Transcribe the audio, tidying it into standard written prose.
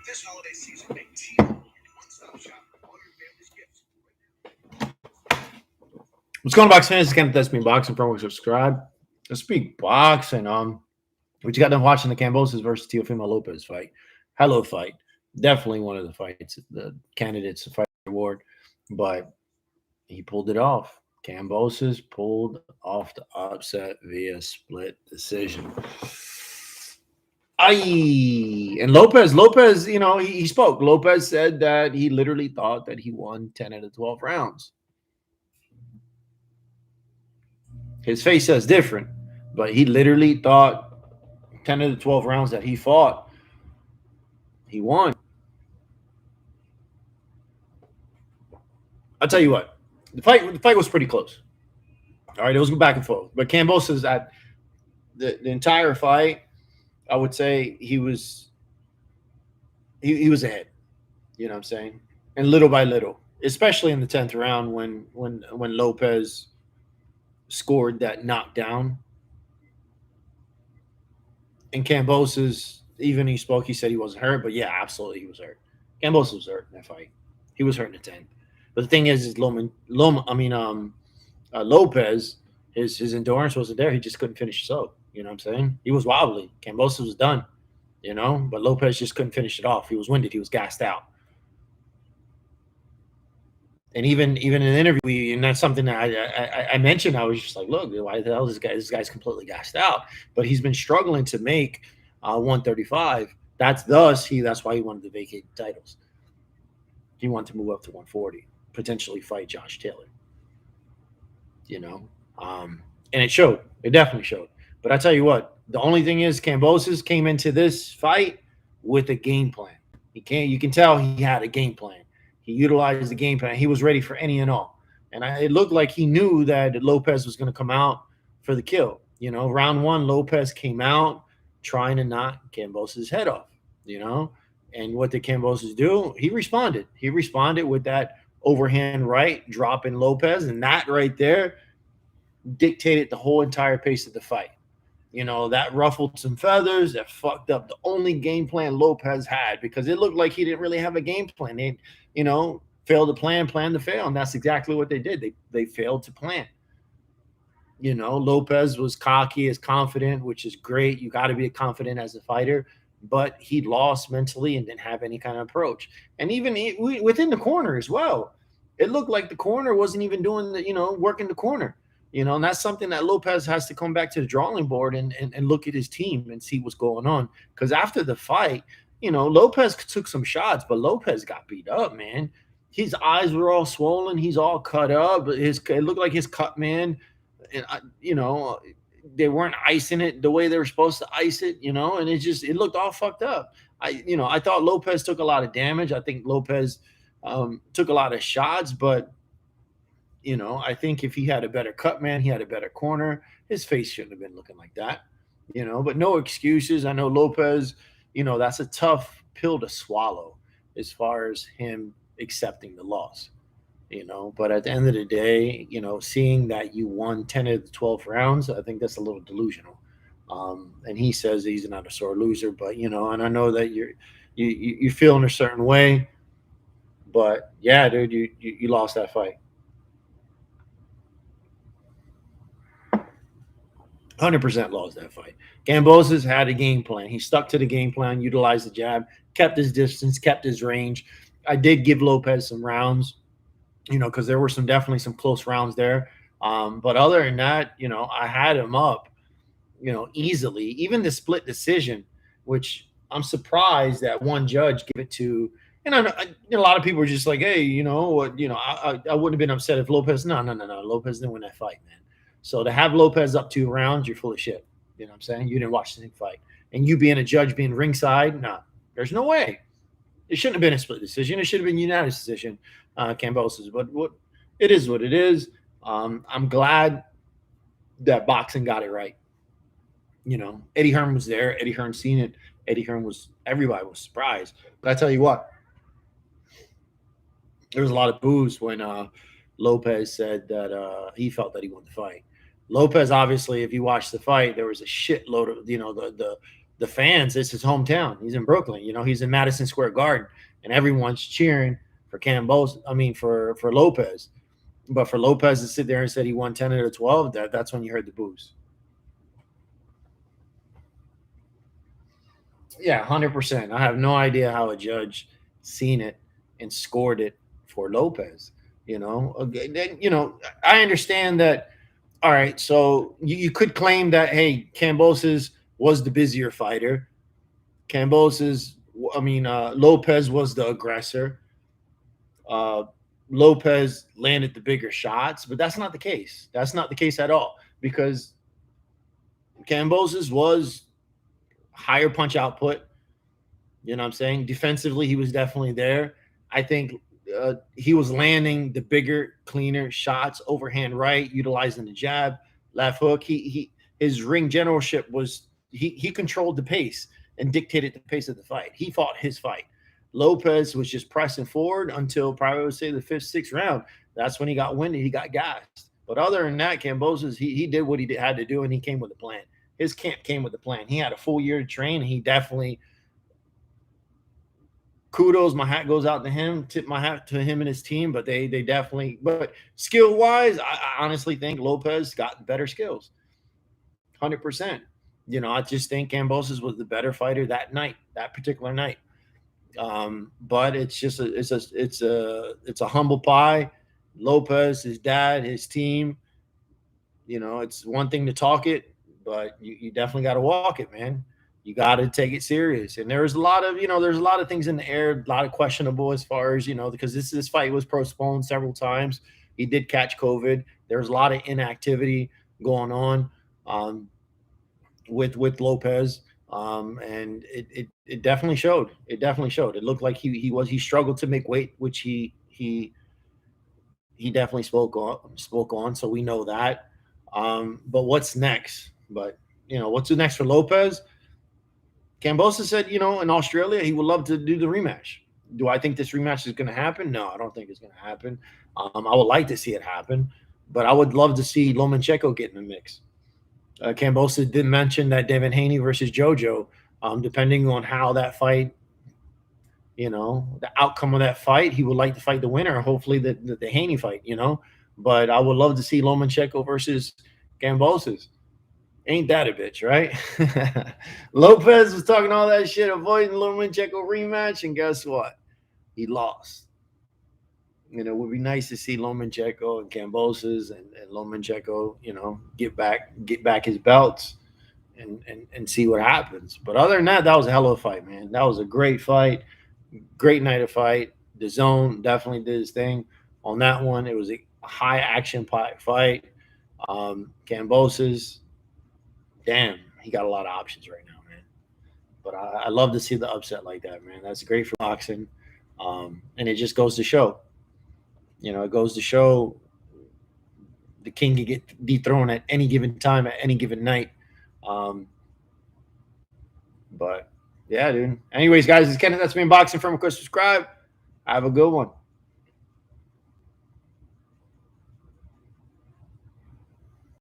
This holiday season, make Teal one-stop shop for all your family's gifts. What's going on, box fans? It's Ken with SBMBOXING. Promo subscribe. Let's speak boxing. What you got done watching the Kambosos versus Teofimo Lopez fight? Hello fight. Definitely one of the fights, the candidates to fight award, but he pulled it off. Kambosos pulled off the upset via split decision. And Lopez, he spoke. Lopez said that he literally thought that he won 10 out of 12 rounds. His face says different, but he literally thought 10 of the 12 rounds that he fought, he won. I'll tell you what, the fight was pretty close. All right, it was back and forth. But Kambosos at the entire fight, I would say he was ahead. You know what I'm saying? And little by little, especially in the 10th round when Lopez scored that knockdown. And Kambosos, even he spoke, he said he wasn't hurt, but yeah, absolutely he was hurt. Kambosos was hurt in that fight. He was hurt in the 10th. But the thing is Lopez, his endurance wasn't there. He just couldn't finish so. You know what I'm saying? He was wobbly. Kambosos was done, but Lopez just couldn't finish it off. He was winded. He was gassed out. And even in an interview, and that's something that I mentioned, I was just like, look, why the hell this guy's completely gassed out. But he's been struggling to make 135. That's why he wanted to vacate titles. He wanted to move up to 140, potentially fight Josh Taylor. And it showed. It definitely showed. But I tell you what, the only thing is Kambosos came into this fight with a game plan. You can tell he had a game plan. He utilized the game plan. He was ready for any and all. And it looked like he knew that Lopez was going to come out for the kill. Round one, Lopez came out trying to knock Kambosos' head off, And what did Kambosos do? He responded. He responded with that overhand right, dropping Lopez. And that right there dictated the whole entire pace of the fight. That ruffled some feathers, that fucked up the only game plan Lopez had, because it looked like he didn't really have a game plan. They, failed to plan to fail. And that's exactly what they did. They failed to plan. Lopez was cocky, is confident, which is great. You got to be confident as a fighter, but he lost mentally and didn't have any kind of approach. And even within the corner as well, it looked like the corner wasn't even doing working the corner. And that's something that Lopez has to come back to the drawing board and look at his team and see what's going on. Because after the fight, Lopez took some shots, but Lopez got beat up, man. His eyes were all swollen. He's all cut up. It looked like his cut, man. And, they weren't icing it the way they were supposed to ice it, and it looked all fucked up. I thought Lopez took a lot of damage. I think Lopez took a lot of shots, but I think if he had a better cut, man, he had a better corner, his face shouldn't have been looking like that, but no excuses. I know Lopez, that's a tough pill to swallow as far as him accepting the loss, but at the end of the day, seeing that you won 10 of the 12 rounds, I think that's a little delusional. And he says he's not a sore loser, but, and I know that you feel in a certain way, but yeah, dude, you lost that fight. 100% lost that fight. Kambosos had a game plan. He stuck to the game plan, utilized the jab, kept his distance, kept his range. I did give Lopez some rounds, because there were definitely some close rounds there. But other than that, I had him up, easily. Even the split decision, which I'm surprised that one judge gave it to. And a lot of people were just like, hey, I wouldn't have been upset if Lopez. No. Lopez didn't win that fight, man. So to have Lopez up 2 rounds, you're full of shit. You know what I'm saying? You didn't watch the fight. And you being a judge, being ringside, nah, there's no way. It shouldn't have been a split decision. It should have been a unanimous decision, Kambosos. But it is what it is. I'm glad that boxing got it right. Eddie Hearn was there. Eddie Hearn seen it. Everybody was surprised. But I tell you what, there was a lot of boos when Lopez said that he felt that he won the fight. Lopez, obviously, if you watch the fight, there was a shitload of, the fans, it's his hometown. He's in Brooklyn. You know, he's in Madison Square Garden, and everyone's cheering for Kambosos. I mean, for Lopez. But for Lopez to sit there and said he won 10 out of 12, that's when you heard the boos. Yeah, 100%. I have no idea how a judge seen it and scored it for Lopez. You know, then, you know, I understand that. All right, so you could claim that, hey, Kambosos was the busier fighter. Kambosos, Lopez was the aggressor. Uh, Lopez landed the bigger shots, but that's not the case. That's not the case at all because Kambosos was higher punch output. You know what I'm saying? Defensively, he was definitely there. I think he was landing the bigger, cleaner shots, overhand right, utilizing the jab, left hook. His ring generalship was he controlled the pace and dictated the pace of the fight. He fought his fight. Lopez was just pressing forward until probably I would say the fifth, sixth round. That's when he got winded. He got gassed. But other than that, Kambosos, he did what he had to do, and he came with a plan. His camp came with a plan. He had a full year to train. And he definitely kudos. My hat goes out to him. Tip my hat to him and his team. But they definitely. But skill wise, I honestly think Lopez got better skills. 100%. You know, I just think Kambosos was the better fighter that night, that particular night. But it's just it's a humble pie. Lopez, his dad, his team. You know, it's one thing to talk it, but you definitely got to walk it, man. You got to take it serious. And there's a lot of, there's a lot of things in the air, a lot of questionable as far as, because this fight was postponed several times. He did catch COVID. There's a lot of inactivity going on with Lopez. And it definitely showed. It definitely showed. It looked like he struggled to make weight, which he definitely spoke on. So we know that. But what's next? But what's next for Lopez? Kambosos said, in Australia, he would love to do the rematch. Do I think this rematch is going to happen? No, I don't think it's going to happen. I would like to see it happen, but I would love to see Lomachenko get in the mix. Kambosos did mention that Devin Haney versus JoJo, depending on how that fight, the outcome of that fight, he would like to fight the winner. Hopefully the Haney fight, But I would love to see Lomachenko versus Kambosos. Ain't that a bitch, right? Lopez was talking all that shit, avoiding Lomachenko rematch, and guess what? He lost. It would be nice to see Lomachenko and Kambosos and Lomachenko, get back his belts and see what happens. But other than that, that was a hell of a fight, man. That was a great fight, great night of fight. The Zone definitely did his thing on that one. It was a high action fight. Kambosos, damn, he got a lot of options right now, man. But I love to see the upset like that, man. That's great for boxing. And it just goes to show. It goes to show the king can get dethroned at any given time, at any given night. But yeah, dude. Anyways, guys, it's Kenneth. That's been boxing from. Of course, subscribe. Have a good one.